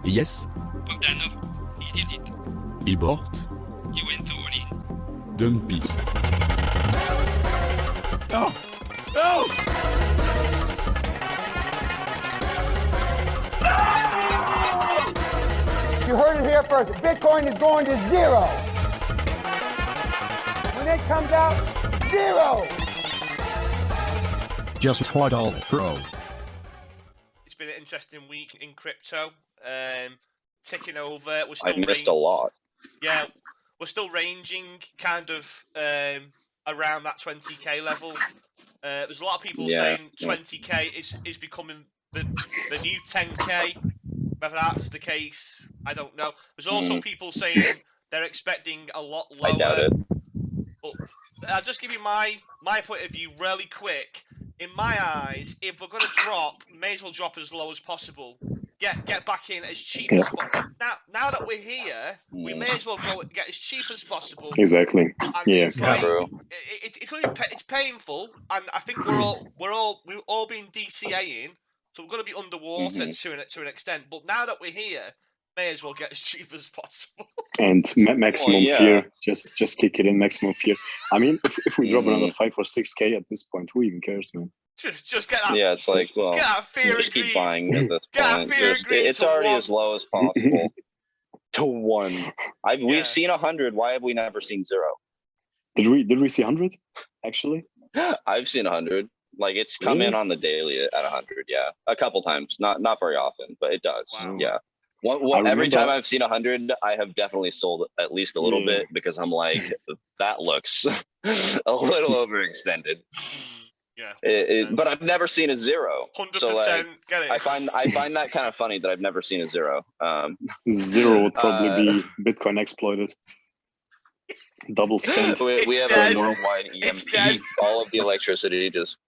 Yes. Bogdanov, he did it. Il bought. He went all in. Dumpy. No! No! You heard it here first. Bitcoin is going to zero. When it comes out, zero. Just hodl, bro. It's been an interesting week in crypto. Ticking over. We're still I've missed a lot. Yeah, we're still ranging kind of around that 20k level. There's a lot of people saying 20k is becoming the new 10k. Whether that's the case, I don't know. There's also people saying they're expecting a lot lower. I doubt it. But I'll just give you my point of view really quick. In my eyes, if we're going to drop, may as well drop as low as possible. Get back in as cheap as possible. Now that we're here, we may as well go get as cheap as possible. Exactly. And Yeah. it's like, Bro. it's painful, and I think we've all been DCAing, so we're going to be underwater to an extent. But now that we're here, may as well get as cheap as possible. And maximum yeah. fear, just kick it in, maximum fear. I mean, if we drop another 5 or 6k at this point, who even cares, man? Just get that. Yeah, it's like, well, get that fear just and keep greed. buying at this Get that point. fear and greed It's to already 1. as low as possible. To 1. Yeah. We've seen 100. Why have we never seen 0? Did we see 100 actually? I've seen 100. Like, it's come in on the daily at 100. Yeah, a couple times. Not very often, but it does. Wow. Yeah. I Every remember- time I've seen 100, I have definitely sold at least a little bit because I'm like, that looks a little overextended. Yeah. But I've never seen a 0. 100%. So, like, Get it. I find that kind of funny that I've never seen a 0. 0 would probably be Bitcoin exploited. Double spend. We have dead. a worldwide It's dead. EMP. All of the electricity just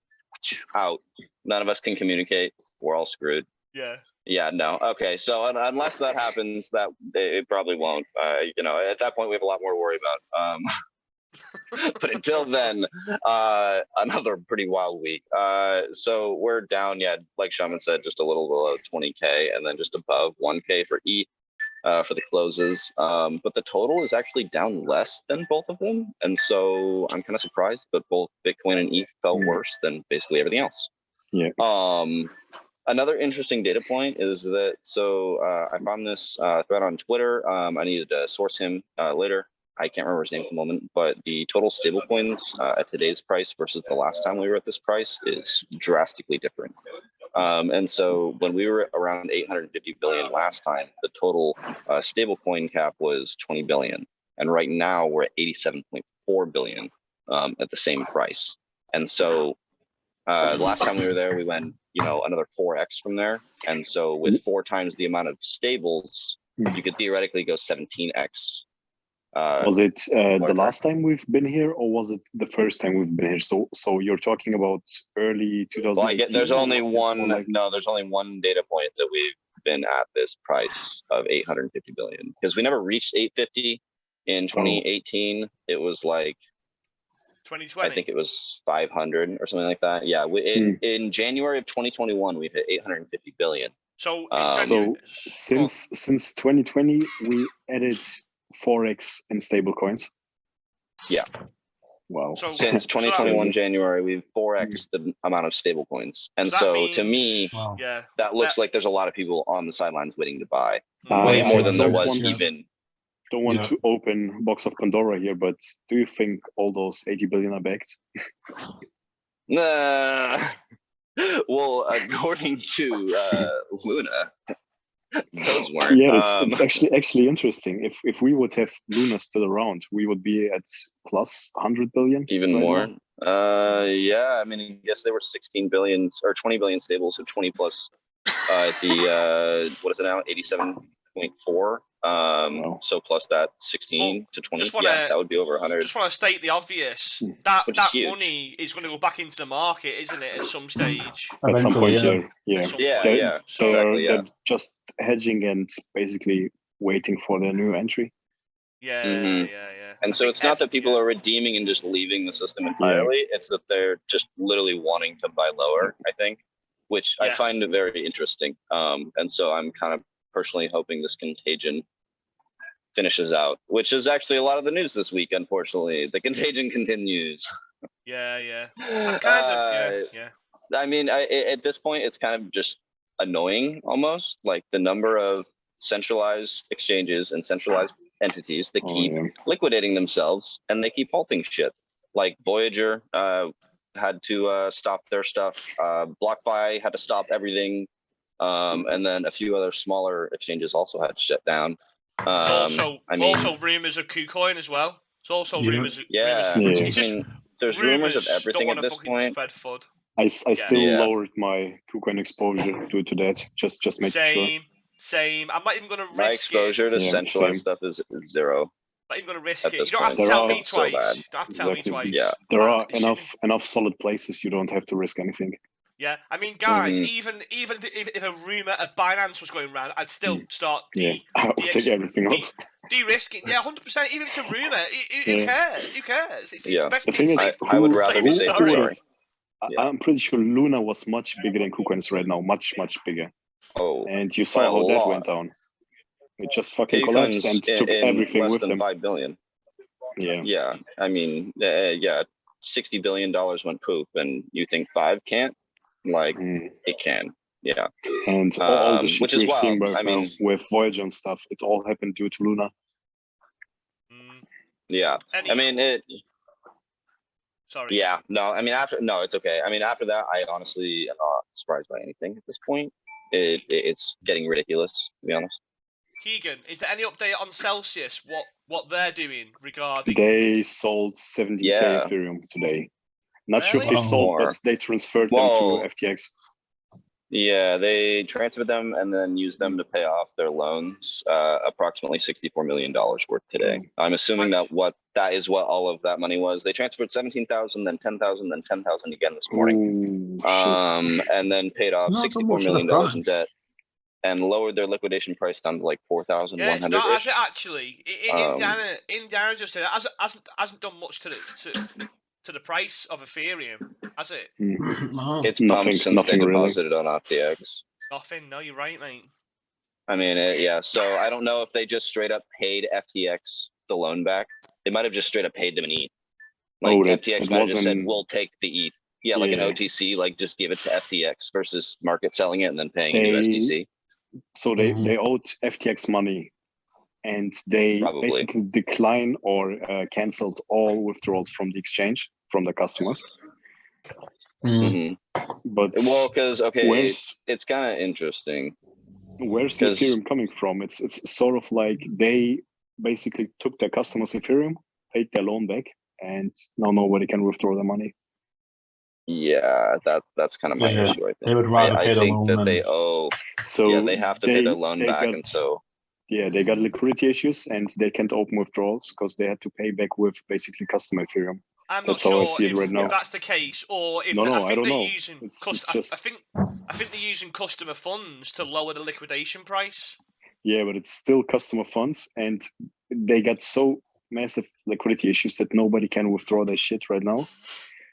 out. None of us can communicate. We're all screwed. Yeah. Yeah, no. Okay, so unless that happens, that it probably won't. At that point, we have a lot more to worry about. But until then, another pretty wild week. So we're down, like Shaman said, just a little below 20k, and then just above 1k for ETH for the closes. But the total is actually down less than both of them, and so I'm kind of surprised. But both Bitcoin and ETH fell worse than basically everything else. Yeah. Another interesting data point is that, I found this thread on Twitter. I needed to source him later. I can't remember his name at the moment, but the total stablecoins at today's price versus the last time we were at this price is drastically different. And so when we were around 850 billion last time, the total stablecoin cap was 20 billion. And right now we're at 87.4 billion at the same price. And so the last time we were there, we went, another 4x from there. And so with 4 times the amount of stables, you could theoretically go 17x. Was it the last time we've been here, or was it the first time we've been here? So you're talking about early 2018? Well, I get there's only one. No, there's only one data point that we've been at this price of 850 billion, because we never reached 850 in 2018. It was like 2020. I think it was 500 or something like that. Yeah, in January of 2021, we hit 850 billion. So since 2020, we added 4x in stable coins. Yeah. Wow. So, Since 2021 January, we've 4x the amount of stable coins. And so to me, that looks like there's a lot of people on the sidelines waiting to buy. Way more than there was even. Don't want to open box of Pandora here, but do you think all those 80 billion are backed? Well, according to Luna, those weren't. Yeah, it's actually interesting. If we would have Luna still around, we would be at plus 100 billion. Even more. Yeah, I mean, I guess they were 16 billion or 20 billion stables, so 20 plus the what is it now? 87.4. So plus that 16 to 20, that would be over 100. Just want to state the obvious. That money is going to go back into the market, isn't it, at some stage? At some point, yeah. They're just hedging and basically waiting for their new entry. Yeah. And so it's not that people are redeeming and just leaving the system entirely. It's that they're just literally wanting to buy lower, I think, which I find very interesting. And so I'm kind of personally hoping this contagion finishes out, which is actually a lot of the news this week. Unfortunately, the contagion continues. Yeah. Kind of. Yeah. I mean, at this point, it's kind of just annoying almost, like the number of centralized exchanges and centralized entities that keep liquidating themselves, and they keep halting shit. Like Voyager had to stop their stuff. BlockFi had to stop everything. And then a few other smaller exchanges also had to shut down. There's also rumors of KuCoin as well. It's also rumors. It's just there's rumors of everything at this point. Spread FUD. I still lowered my KuCoin exposure due to that. Just making sure. Same. I'm not even going to risk my exposure to centralized stuff is 0. Not even going to risk it. You don't point. have to tell me twice. You don't have to tell me twice. Yeah. There are enough solid places. You don't have to risk anything. Yeah, I mean, guys, even if a rumor of Binance was going around, I'd still start I'll take everything off. De-risking. Yeah, 100%. Even if it's a rumor, who cares? Who cares? It's best the thing is, I would rather be safe. I'm pretty sure Luna was much bigger than KuCoin is right now. Much bigger. Oh, and you saw how that went down. It just fucking collapsed and took everything less with than them. 5 billion. Yeah. I mean, $60 billion went poop, and you think 5 can't? Like it can. Yeah. And all the shit we're seeing right now with Voyager and stuff, it all happened due to Luna. Yeah. I mean it. Sorry. Yeah. No. I mean it's okay. I mean after that, I honestly am not surprised by anything at this point. It's getting ridiculous, to be honest. Keegan, is there any update on Celsius? What they're doing regarding? They sold 70k Ethereum today. Not sure if they sold, but they transferred them to FTX. Yeah, they transferred them and then used them to pay off their loans. Approximately $64 million worth today. I'm assuming that what all of that money was. They transferred 17,000, then 10,000, then 10,000 again this morning. And then paid off $64 million in debt and lowered their liquidation price down to like 4,100. Yeah, it's not as it actually. Indiana just said it hasn't done much to the price of Ethereum, has it? No. It's pumped since they deposited on FTX. Nothing. No, you're right, mate. I mean, so I don't know if they just straight up paid FTX the loan back. They might have just straight up paid them an ETH. Like FTX might have just said, "We'll take the ETH." Yeah, like an OTC, like just give it to FTX versus market selling it and then paying USDC. So they owed FTX money, and they basically declined or canceled all withdrawals from the exchange from the customers. But because it's kind of interesting. Where's the Ethereum coming from? It's sort of like they basically took their customers' Ethereum, paid their loan back, and now nobody can withdraw the money. Yeah, that's kind of my issue. I think they would rather pay the loan that they owe. So they have to pay their loan back, and so. Yeah, they got liquidity issues and they can't open withdrawals because they had to pay back with basically customer Ethereum. I'm not sure if that's the case, or if I think they're using. I think they're using customer funds to lower the liquidation price. Yeah, but it's still customer funds, and they got so massive liquidity issues that nobody can withdraw their shit right now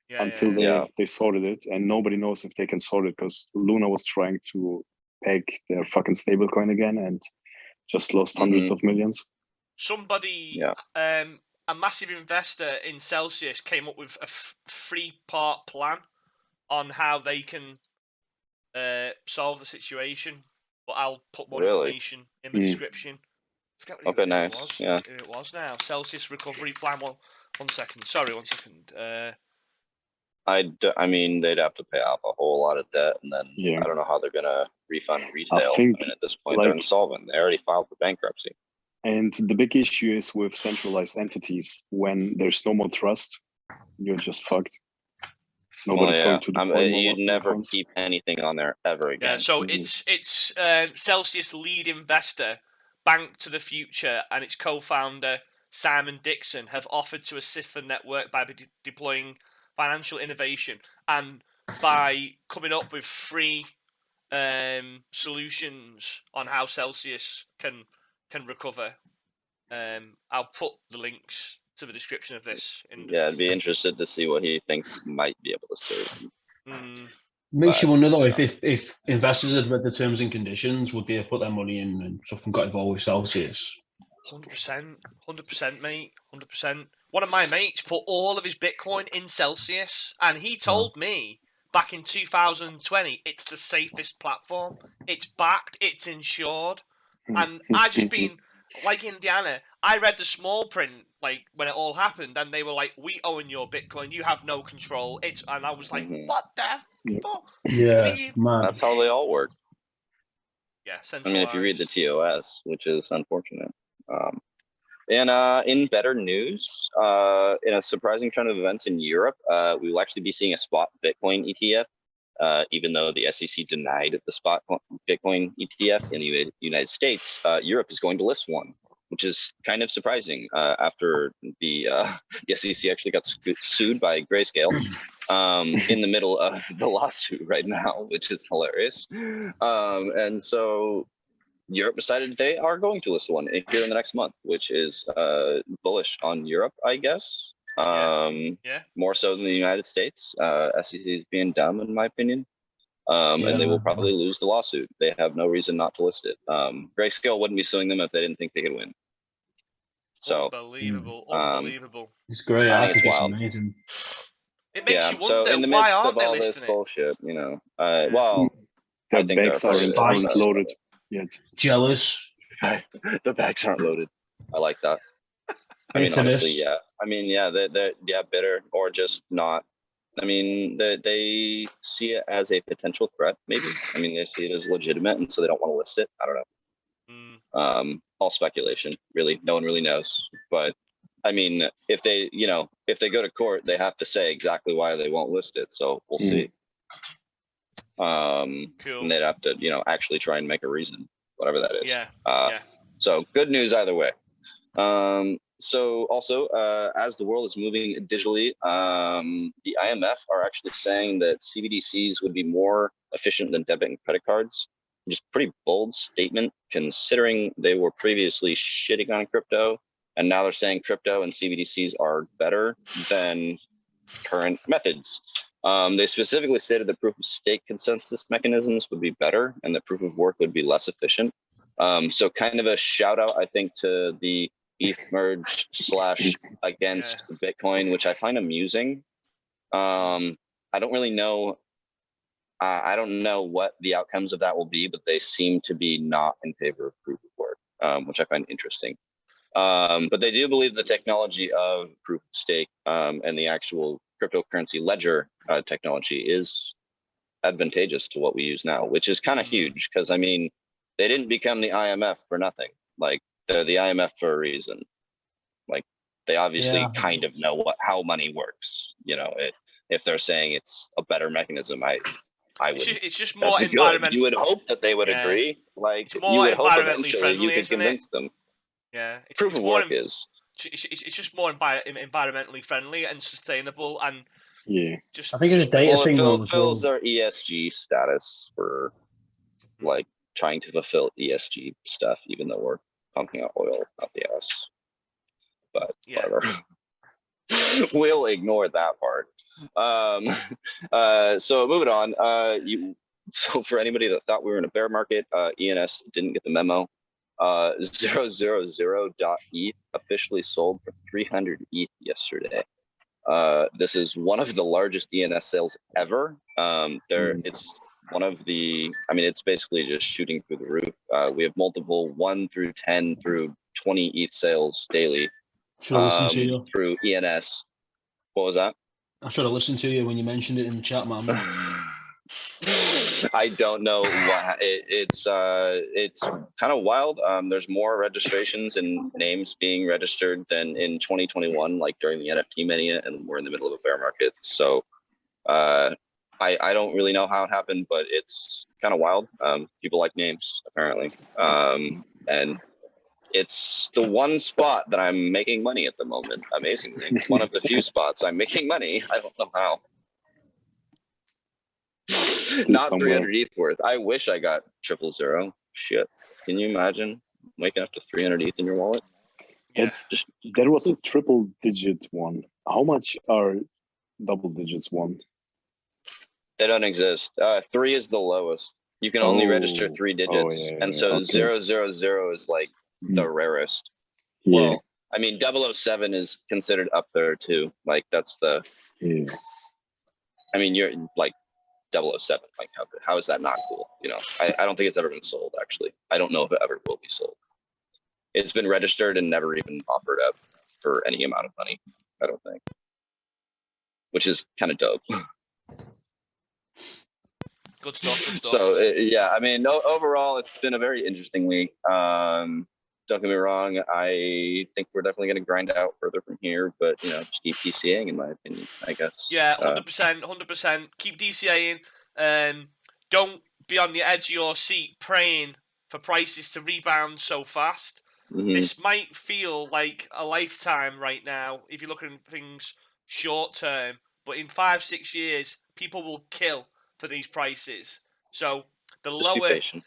until they sorted it, and nobody knows if they can sort it because Luna was trying to peg their fucking stablecoin again and just lost hundreds of millions. Somebody, a massive investor in Celsius came up with a 3-part plan on how they can solve the situation. But I'll put more information in the description. Okay, nice. Who it was now. Celsius recovery plan. One second. Sorry, 1 second. I mean, they'd have to pay off a whole lot of debt, and then I don't know how they're gonna refund retail. I mean, at this point, they're insolvent. They already filed for bankruptcy. And the big issue is with centralized entities. When there's no more trust, you're just fucked. Nobody's going to deploy you'd never keep anything on there ever again. Yeah, so it's Celsius lead investor, Bank to the Future, and its co-founder Simon Dixon have offered to assist the network by deploying financial innovation and by coming up with 3 solutions on how Celsius can recover. I'll put the links to the description of this. I'd be interested to see what he thinks might be able to save. Makes you But, wonder though if investors had read the terms and conditions, would they have put their money in and something got involved with Celsius? 100%, mate, 100%. One of my mates put all of his Bitcoin in Celsius, and he told me back in 2020 it's the safest platform. It's backed, it's insured, and I just been like Indiana. I read the small print like when it all happened, and they were like, "We own your Bitcoin. You have no control." And I was like, "What the fuck?" Yeah, man. that's how they all work. Yeah, I centralized. mean, if you read the TOS, which is unfortunate. And in better news, in a surprising trend of events in Europe, we will actually be seeing a spot Bitcoin ETF, even though the SEC denied the spot Bitcoin ETF in the United States. Europe is going to list one, which is kind of surprising after the SEC actually got sued by Grayscale in the middle of the lawsuit right now, which is hilarious. And so Europe decided they are going to list one here in the next month, which is bullish on Europe, I guess. More so than the United States. SEC is being dumb, in my opinion. And they will probably lose the lawsuit. They have no reason not to list it. Grayscale wouldn't be suing them if they didn't think they could win. So unbelievable. It's great. I think it's wild. Amazing. It makes you wonder, so in the why midst aren't of they all this listing it? bullshit, you know, well, the I think bags aren't loaded yet. Jealous. The bags aren't loaded. I like that. I mean, honestly, yeah. I mean, yeah, they're bitter or just not. I mean, they see it as a potential threat, maybe. I mean, they see it as legitimate, and so they don't want to list it. I don't know. All speculation, really. No one really knows. But I mean, if they go to court, they have to say exactly why they won't list it. So we'll see. Cool. And they'd have to, actually try and make a reason, whatever that is. Yeah. So good news either way. So also, as the world is moving digitally, the IMF are actually saying that CBDCs would be more efficient than debit and credit cards. Just pretty bold statement, considering they were previously shitting on crypto, and now they're saying crypto and CBDCs are better than current methods. They specifically stated that proof of stake consensus mechanisms would be better and that proof of work would be less efficient. So kind of a shout out, I think, to the ETH merge / against Bitcoin, which I find amusing. I don't really know. I don't know what the outcomes of that will be, but they seem to be not in favor of proof of work, which I find interesting. But they do believe the technology of proof of stake and the actual cryptocurrency ledger technology is advantageous to what we use now, which is kind of huge because, I mean, they didn't become the IMF for nothing. Like, they're the IMF for a reason. Like, they obviously kind of know how money works. If they're saying it's a better mechanism, I would. It's just more environmental. You would hope that they would agree. Like, it's more you would hope environmentally eventually friendly, you could isn't convince it? them. Yeah, proof of work is. It's just more environmentally friendly and sustainable, and just. I think it's a data thing. It fulfills their ESG status for like trying to fulfill ESG stuff, even though we're pumping out oil out the ass. But whatever. We'll ignore that part. So moving on. So for anybody that thought we were in a bear market, ENS didn't get the memo. 000.ETH officially sold for 300 ETH yesterday. This is one of the largest ENS sales ever. It's one of the, I mean, it's basically just shooting through the roof. We have multiple 1 through 10 through 20 ETH sales daily through ENS. What was that? I should have listened to you when you mentioned it in the chat, man. I don't know what it's kind of wild. There's more registrations and names being registered than in 2021, like during the NFT mania, and we're in the middle of a bear market. So I don't really know how it happened, but it's kind of wild. People like names apparently, and it's the one spot that I'm making money at the moment. Amazingly, it's one of the few spots I'm making money. I don't know how. Not 300 ETH worth. I wish I got 000. Shit. Can you imagine waking up to 300 ETH in your wallet? There was a triple digit one. How much are double digits one? They don't exist. 3 is the lowest. You can only register 3 digits, and so 000 is like the rarest. Yeah. Well, I mean, 007 is considered up there too. Like that's the. Yeah. I mean, you're like 007. Like how is that not cool? You know, I don't think it's ever been sold. Actually, I don't know if it ever will be sold. It's been registered and never even offered up for any amount of money. I don't think, which is kind of dope. Good stuff. Good stuff. So yeah, I mean, overall, it's been a very interesting week. Don't get me wrong. I think we're definitely going to grind out further from here, but you know, just keep DCAing, in my opinion. I guess. Yeah, 100%, 100%. Keep DCAing. Don't be on the edge of your seat praying for prices to rebound so fast. Mm-hmm. This might feel like a lifetime right now if you're looking at things short term, but in 5-6 years, people will kill for these prices. So the Just lower be patient.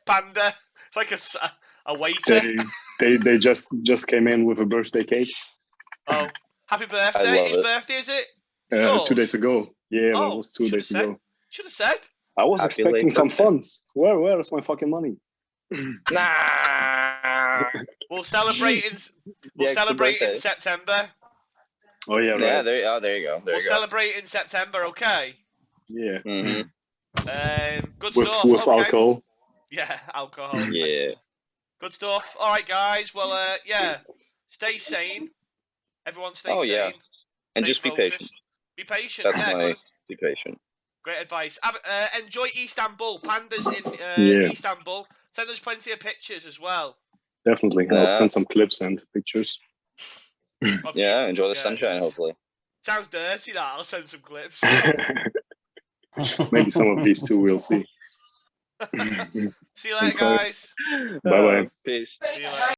Panda, it's like a waiter. They just came in with a birthday cake. Oh, happy I birthday! love His it. birthday, is it? 2 days ago. Yeah, Oh, it was 2 days ago. Should have said. I was Happy expecting late some birthday. funds. Where is my fucking money? Nah. We'll celebrate in. We'll Yeah, celebrate in birthday. September. Oh yeah, right. Yeah, there you go. There We'll you go. celebrate in September, okay? Yeah. Mm-hmm. Good With stuff. with okay. alcohol. Yeah, alcohol. Yeah. Good stuff. All right, guys. Well, yeah. Stay sane. Everyone, stay sane. Yeah. And Stay just be focused. patient. Be patient. That's Yeah, my good. be patient. Great advice. Enjoy Istanbul. Pandas in Yeah. Istanbul. Send us plenty of pictures as well. Definitely. Yeah. I'll send some clips and pictures. Yeah, enjoy the sunshine, hopefully. Sounds dirty, that. I'll send some clips. Maybe some of these too, we'll see. See you later, guys. Bye-bye. Peace. See you later.